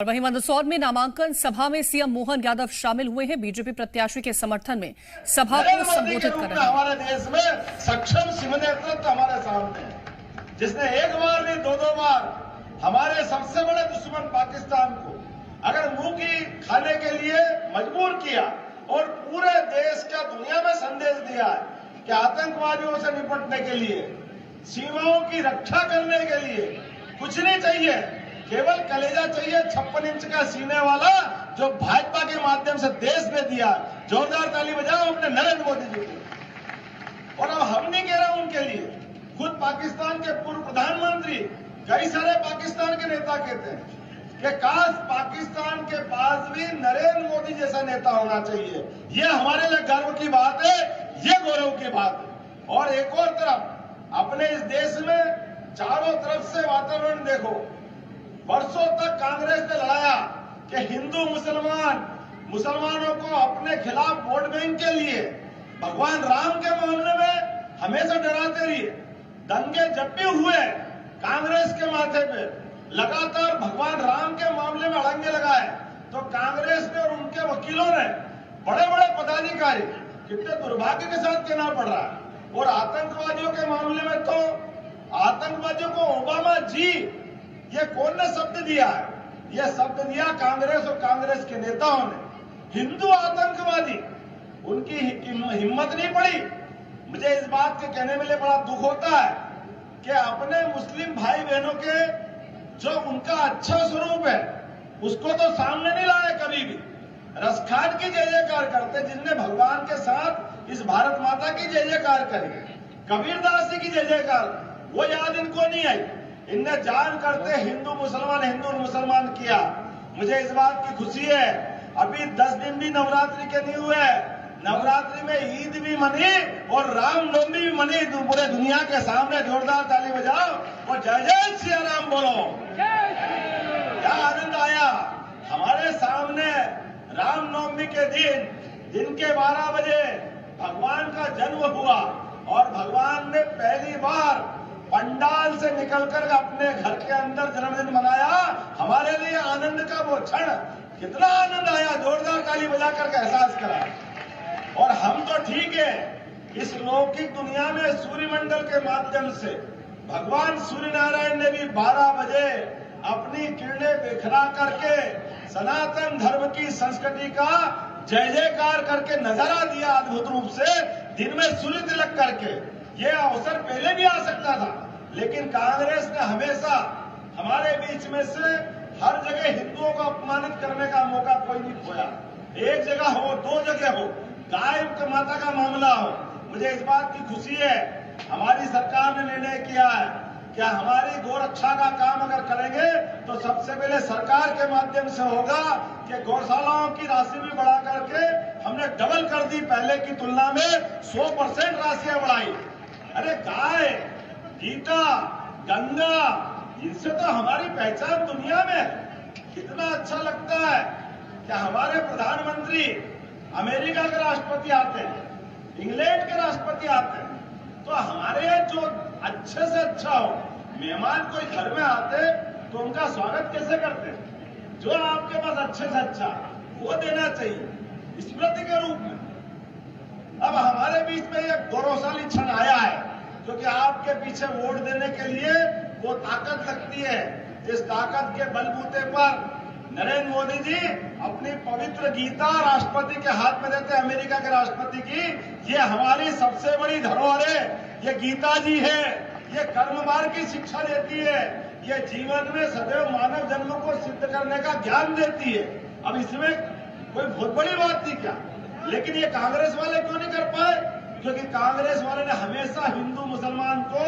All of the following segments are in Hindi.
और वहीं मंदसौर में नामांकन सभा में सीएम मोहन यादव शामिल हुए हैं। बीजेपी प्रत्याशी के समर्थन में सभा को संबोधित कर रहे हैं। हमारे देश में सक्षम शिव नेतृत्व हमारे सामने है, जिसने एक बार नहीं दो बार हमारे सबसे बड़े दुश्मन पाकिस्तान को अगर मुंह की खाने के लिए मजबूर किया और पूरे देश का दुनिया में संदेश दिया है कि आतंकवादियों से निपटने के लिए, सीमाओं की रक्षा करने के लिए कुछ नहीं चाहिए, केवल कलेजा चाहिए 56 इंच का सीने वाला, जो भाजपा के माध्यम से देश ने दिया। जोरदार ताली बजाओ अपने नरेंद्र मोदी जी को। और अब हम नहीं कह रहे हैं उनके लिए, खुद पाकिस्तान के पूर्व प्रधानमंत्री, कई सारे पाकिस्तान के नेता कहते हैं कि काश पाकिस्तान के पास भी नरेंद्र मोदी जैसा नेता होना चाहिए। ये हमारे लिए गर्व की बात है, ये गौरव की बात है। और एक और तरफ अपने इस देश में चारों तरफ से वातावरण देखो, वर्षों तक कांग्रेस ने लड़ाया कि हिंदू मुसलमानों को अपने खिलाफ वोट बैंक के लिए भगवान राम के मामले में हमेशा डराते रहिए। दंगे जब भी हुए कांग्रेस के माथे पे लगातार भगवान राम के मामले में अड़ंगे लगाए, तो कांग्रेस ने और उनके वकीलों ने, बड़े बड़े पदाधिकारी, कितने दुर्भाग्य के साथ कहना पड़ रहा है। और आतंकवादियों के मामले में तो आतंकवादियों को ओबामा जी, ये कौन ने शब्द दिया है? ये शब्द दिया कांग्रेस और कांग्रेस के नेताओं ने। हिंदू आतंकवादी, उनकी हिम्मत नहीं पड़ी। मुझे इस बात के कहने में बड़ा दुख होता है कि अपने मुस्लिम भाई बहनों के जो उनका अच्छा स्वरूप है उसको तो सामने नहीं लाए कभी भी। रसखान की जय जयकार करते, जिनने भगवान के साथ इस भारत माता की जय जयकार करी, कबीरदास जी की जय जयकार, वो याद इनको नहीं आई। इनने जान करते हिंदू मुसलमान किया। मुझे इस बात की खुशी है, अभी 10 दिन भी नवरात्रि के नहीं हुए, नवरात्रि में ईद भी मनी और रामनवमी भी मनी। पूरे दुनिया के सामने जोरदार ताली बजाओ और जय जय सिया राम बोलो। क्या आनंद आया हमारे सामने रामनवमी के दिन के 12 बजे भगवान का जन्म हुआ और भगवान ने पहली बार पंडाल से निकलकर अपने घर के अंदर जन्मदिन मनाया। हमारे लिए आनंद का वो क्षण, कितना आनंद आया, जोरदार ताली बजाकर के एहसास करा। और हम तो ठीक है, इस लौकिक दुनिया में सूर्यमंडल के माध्यम से भगवान सूर्य नारायण ने भी 12 बजे अपनी किरणें बिखरा करके सनातन धर्म की संस्कृति का जय जयकार करके नजारा दिया अद्भुत रूप से, दिन में सूर्य तिलक करके। ये अवसर पहले भी आ सकता था, लेकिन कांग्रेस ने हमेशा हमारे बीच में से हर जगह हिंदुओं को अपमानित करने का मौका कोई नहीं खोया। एक जगह हो, 2 जगह हो, गाय माता का मामला हो। मुझे इस बात की खुशी है, हमारी सरकार ने निर्णय किया है कि हमारी गौरक्षा का काम अगर करेंगे तो सबसे पहले सरकार के माध्यम से होगा कि गौशालाओं की राशि भी बढ़ा करके हमने डबल कर दी, पहले की तुलना में 100% राशियां बढ़ाई। अरे गाय, गीता, गंगा, इनसे तो हमारी पहचान दुनिया में। कितना अच्छा लगता है कि हमारे प्रधानमंत्री अमेरिका के राष्ट्रपति आते हैं, इंग्लैंड के राष्ट्रपति आते हैं, तो हमारे जो अच्छे से अच्छा हो, मेहमान कोई घर में आते तो उनका स्वागत कैसे करते हैं? जो आपके पास अच्छे से अच्छा वो देना चाहिए स्मृति के रूप में। अब हमारे बीच में एक गौरवशाली क्षण आया है, क्योंकि आपके पीछे वोट देने के लिए वो ताकत लगती है। इस ताकत के बलबूते पर नरेंद्र मोदी जी अपनी पवित्र गीता राष्ट्रपति के हाथ में देते, अमेरिका के राष्ट्रपति की। ये हमारी सबसे बड़ी धरोहर है, ये गीता जी है, ये कर्म मार्ग की शिक्षा देती है, ये जीवन में सदैव मानव जन्म को सिद्ध करने का ज्ञान देती है। अब इसमें कोई बहुत बड़ी बात थी क्या? लेकिन ये कांग्रेस वाले क्यों नहीं कर पाए? क्योंकि कांग्रेस वाले ने हमेशा हिंदू मुसलमान को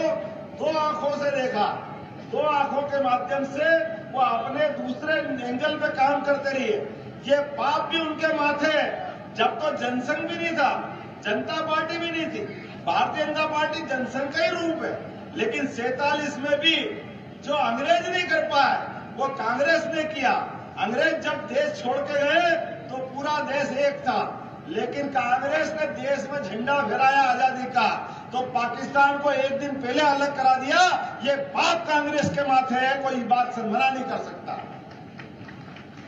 2 आंखों से देखा, 2 आंखों के माध्यम से वो अपने दूसरे एंगल पे काम करते रहे। ये पाप भी उनके माथे। जब तो जनसंघ भी नहीं था, जनता पार्टी भी नहीं थी, भारतीय जनता पार्टी जनसंघ का ही रूप है, लेकिन 47 में भी जो अंग्रेज नहीं कर पाए वो कांग्रेस ने किया। अंग्रेज जब देश छोड़ के गए तो पूरा देश एक था, लेकिन कांग्रेस ने देश में झंडा फहराया आजादी का, तो पाकिस्तान को एक दिन पहले अलग करा दिया। ये बात कांग्रेस के माथे है, कोई बात से मना नहीं कर सकता।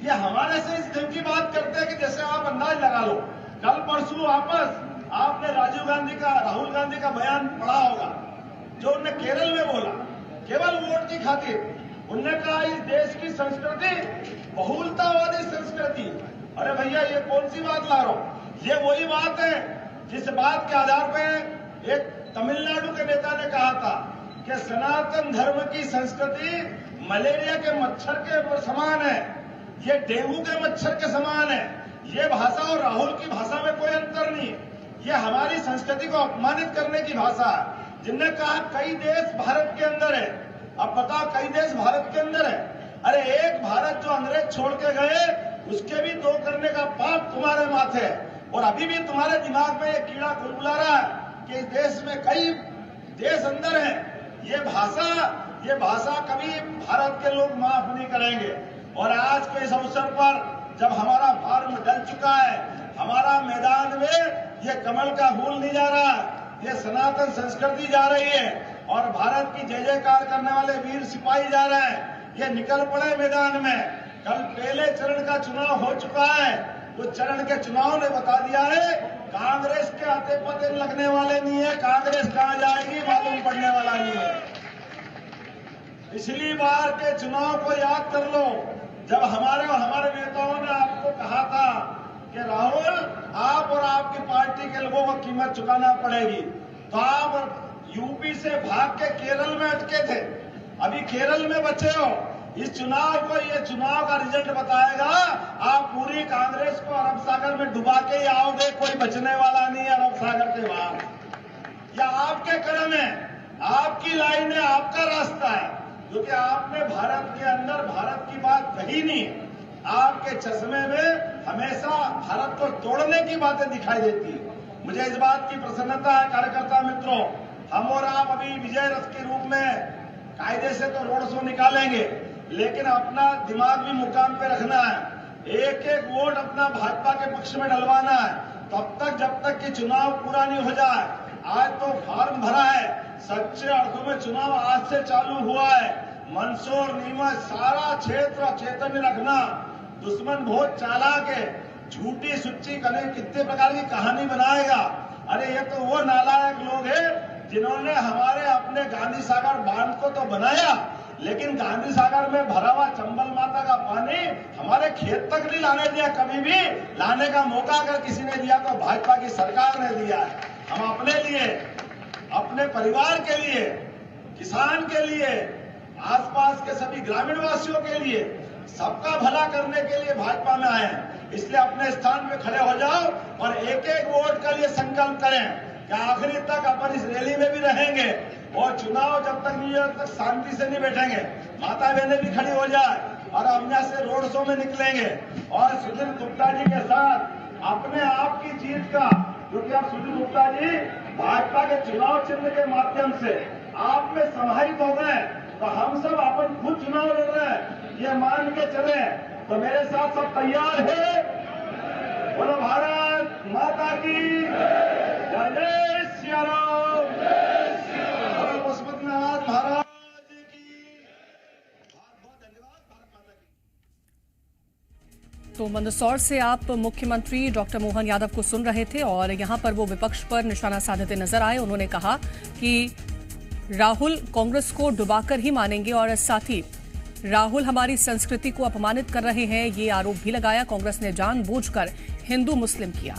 ये हमारे से इस ढंग की बात करते हैं कि जैसे आप अंदाज लगा लो। कल परसों आपने राहुल गांधी का बयान पढ़ा होगा, जो उनने केरल में बोला, केवल वोट की खातिर। उन्होंने कहा इस देश की संस्कृति बहुलतावादी संस्कृति। अरे भैया, ये कौन सी बात ला रहा हूं? ये वही बात है जिस बात के आधार पे एक तमिलनाडु के नेता ने कहा था कि सनातन धर्म की संस्कृति मलेरिया के मच्छर के समान है, ये डेंगू के मच्छर के समान है। ये भाषा और राहुल की भाषा में कोई अंतर नहीं है। ये हमारी संस्कृति को अपमानित करने की भाषा है। जिनने कहा कई देश भारत के अंदर है, अब बताओ कई देश भारत के अंदर है? अरे एक भारत जो अंग्रेज छोड़ के गए, उसके भी दो करने का पाप तुम्हारे माथे है। और अभी भी तुम्हारे दिमाग में ये कीड़ा कुलबुला रहा है कि इस देश में कई देश अंदर है। ये भाषा कभी भारत के लोग माफ नहीं करेंगे। और आज के इस अवसर पर जब हमारा फॉर्म डल चुका है, हमारा मैदान में ये कमल का फूल नहीं जा रहा, ये सनातन संस्कृति जा रही है। और भारत की जय जयकार करने वाले वीर सिपाही जा रहे हैं, ये निकल पड़े मैदान में। कल पहले चरण का चुनाव हो चुका है। उस चरण के चुनाव ने बता दिया है कांग्रेस के आते पते लगने वाले नहीं है। कांग्रेस कहां जाएगी मालूम पड़ने वाला नहीं है। पिछली बार के चुनाव को याद कर लो, जब हमारे नेताओं ने आपको कहा था कि राहुल, आप और आपकी पार्टी के लोगों को कीमत चुकाना पड़ेगी, तो आप यूपी से भाग के केरल में अटके थे, अभी केरल में बचे हो। इस चुनाव को, ये चुनाव का रिजल्ट बताएगा। आप पूरी कांग्रेस को अरब सागर में डुबा के ही आओगे, कोई बचने वाला नहीं है अरब सागर के बाहर। या आपके कर्म है, आपकी लाइन है, आपका रास्ता है, क्योंकि आपने भारत के अंदर भारत की बात कही नहीं। आपके चश्मे में हमेशा भारत को तोड़ने की बातें दिखाई देती है। मुझे इस बात की प्रसन्नता है कार्यकर्ता मित्रों, हम और आप अभी विजय रथ के रूप में कायदे से तो रोड शो निकालेंगे, लेकिन अपना दिमाग भी मुकाम पे रखना है। एक एक वोट अपना भाजपा के पक्ष में डलवाना है, तब तक जब तक कि चुनाव पूरा नहीं हो जाए। आज तो फॉर्म भरा है, सच्चे अर्थों में चुनाव आज से चालू हुआ है। मंदसौर, नीमच, सारा क्षेत्र चैतन्य रखना। दुश्मन बहुत चालाक है, झूठी सुच्ची कितने प्रकार की कहानी बनाएगा। अरे ये तो वो नालायक लोग हैं जिन्होंने हमारे अपने गांधी सागर बांध को तो बनाया, लेकिन गांधी सागर में भरा हुआ चंबल माता का पानी हमारे खेत तक नहीं लाने दिया। कभी भी लाने का मौका अगर किसी ने दिया तो भाजपा की सरकार ने दिया है। हम अपने लिए, अपने परिवार के लिए, किसान के लिए, आसपास के सभी ग्रामीण वासियों के लिए, सबका भला करने के लिए भाजपा में आए हैं। इसलिए अपने स्थान पे खड़े हो जाओ और एक एक वोट के लिए संकल्प करें कि आखिरी तक अपन इस रैली में भी रहेंगे और चुनाव जब तक नहीं, जब तक शांति से नहीं बैठेंगे। माता बहनें भी खड़ी हो जाए और हम यहाँ से रोड शो में निकलेंगे और सुधीर गुप्ता जी के साथ अपने आप की जीत का, क्योंकि अब सुधीर गुप्ता जी भाजपा के चुनाव चिन्ह के माध्यम से आप में समाहित हो गए, तो हम सब अपन खुद चुनाव लड़ रहे हैं, ये मान के चले। तो मेरे साथ सब तैयार है? बोलो भारत माता की जय, जय श्री राम, बोलो पशुपतिनाथ महाराज की। बहुत बहुत धन्यवाद। भारत माता की। तो मंदसौर से आप मुख्यमंत्री डॉक्टर मोहन यादव को सुन रहे थे और यहां पर वो विपक्ष पर निशाना साधते नजर आए। उन्होंने कहा कि राहुल कांग्रेस को डुबाकर ही मानेंगे और साथ ही राहुल हमारी संस्कृति को अपमानित कर रहे हैं, ये आरोप भी लगाया। कांग्रेस ने जानबूझकर हिंदू मुस्लिम किया।